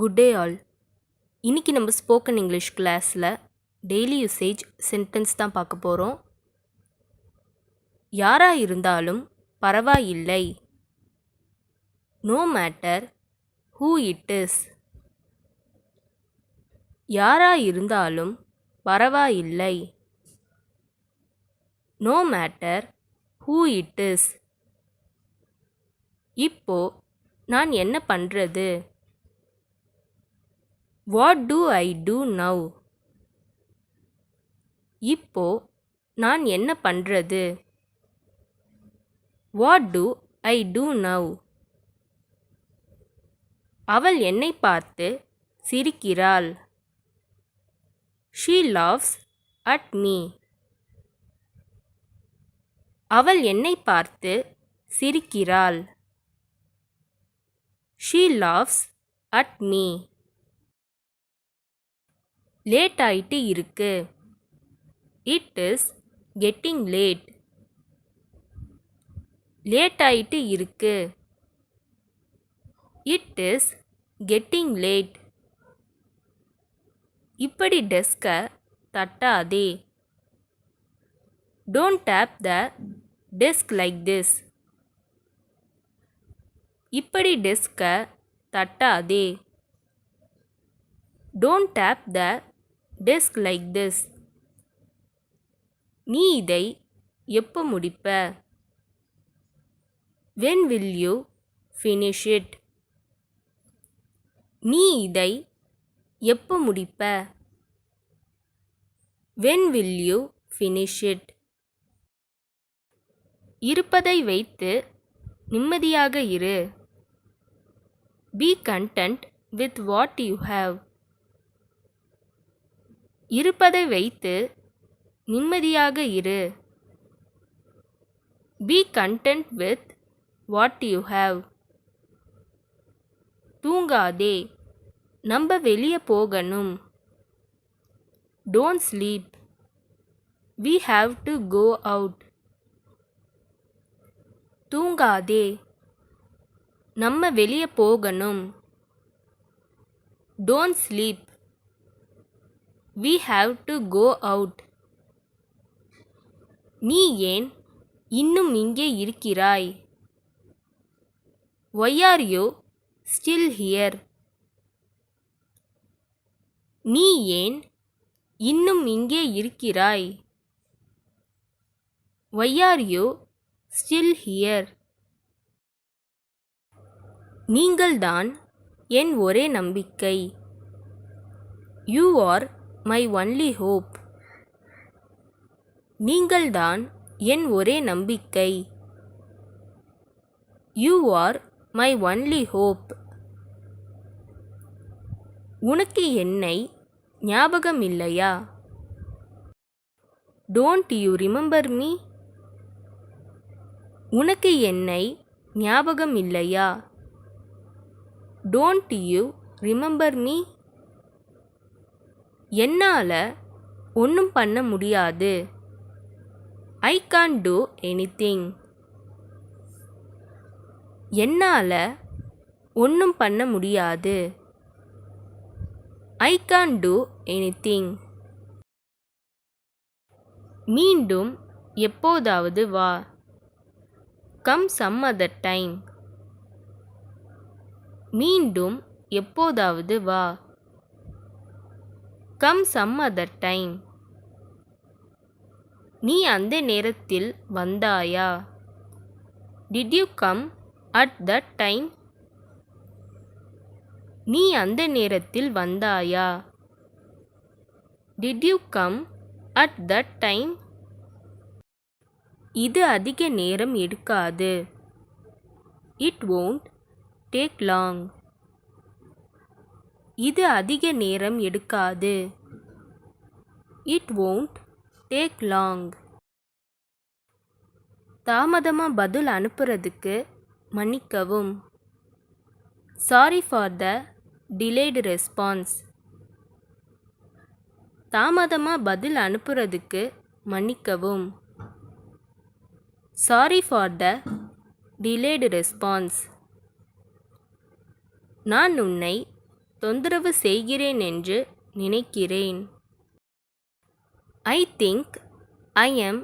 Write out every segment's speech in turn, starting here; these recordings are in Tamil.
Good day all. இன்னைக்கு நம்ம ஸ்போக்கன் இங்கிலீஷ் கிளாஸில் டெய்லி யூசேஜ் சென்டென்ஸ் தான் பார்க்க போகிறோம். யாராக இருந்தாலும் பரவாயில்லை. No matter who it is. யாராக இருந்தாலும் பரவாயில்லை. No matter who it is. இப்போ நான் என்ன பண்ணுறது? What do I do now? இப்போ நான் என்ன பண்ணுறது? What do I do now? அவள் என்னை பார்த்து சிரிக்கிறாள். She laughs at me. அவள் என்னை பார்த்து சிரிக்கிறாள். She laughs at me. Late ஆயிட்டு இருக்கு. It is getting late. Late ஆயிட்டு இருக்கு. It is getting late. இப்படி டெஸ்கை தட்டாதே. Don't tap the desk like this. இப்படி டெஸ்கை தட்டாதே. Don't tap the desk like this. நீ இதை எப்போ முடிப்ப? When will you finish it? நீ இதை எப்போ முடிப்ப? When will you finish it? இருப்பதை வைத்து நிம்மதியாக இரு. Be content with what you have. இருப்பதை வைத்து நிம்மதியாக இரு. Be content with what you have. தூங்காதே. நம்ம வெளியே போகணும். Don't sleep. We have to go out. தூங்காதே. நம்ம வெளியே போகணும். Don't sleep. We have to go out. நீ ஏன் இன்னும் இங்கே இருக்கிறாய்? Why are you still here? நீ ஏன் இன்னும் இங்கே இருக்கிறாய்? Why are you still here? நீங்கள்தான் என் ஒரே நம்பிக்கை. You are my only hope. நீங்கள்தான் என் ஒரே நம்பிக்கை. You are my only hope. உனக்கு என்னை ஞாபகம் இல்லையா? Don't you remember me? உனக்கு என்னை ஞாபகம் இல்லையா? Don't you remember me? என்னால் ஒன்றும் பண்ண முடியாது. I can't do anything. என்னால் ஒன்றும் பண்ண முடியாது. I can't do anything. மீண்டும் எப்போதாவது வா. Come some other time. மீண்டும் எப்போதாவது வா. Come some other time. நீ அந்த நேரத்தில் வந்தாயா? Did you come at that time? நீ அந்த நேரத்தில் வந்தாயா? Did you come at that time? இது அதிக நேரம் எடுக்காது. It won't take long. இது அதிக நேரம் எடுக்காது. It won't take long. தாமதமாக பதில் அனுப்புறதுக்கு மன்னிக்கவும். Sorry for the delayed response. தாமதமாக பதில் அனுப்புறதுக்கு மன்னிக்கவும். Sorry for the delayed response. நான் உன்னை தொந்தரவு செய்கிறேன் என்று நினைக்கிறேன். I think I am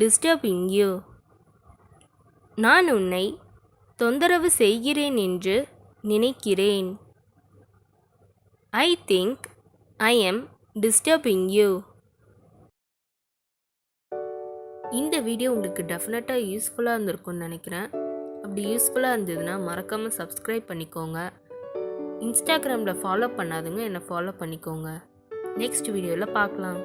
disturbing you. நான் உன்னை தொந்தரவு செய்கிறேன் என்று நினைக்கிறேன். I think I am disturbing you. இந்த வீடியோ உங்களுக்கு டெஃபினட்டாக யூஸ்ஃபுல்லாக இருந்திருக்கும்னு நினைக்கிறேன். அப்படி யூஸ்ஃபுல்லாக இருந்ததுன்னா மறக்காமல் சப்ஸ்கிரைப் பண்ணிக்கோங்க. இன்ஸ்டாகிராமில் ஃபாலோ பண்ணாதுங்க என்னை ஃபாலோ பண்ணிக்கோங்க. நெக்ஸ்ட் வீடியோவில் பார்க்கலாம்.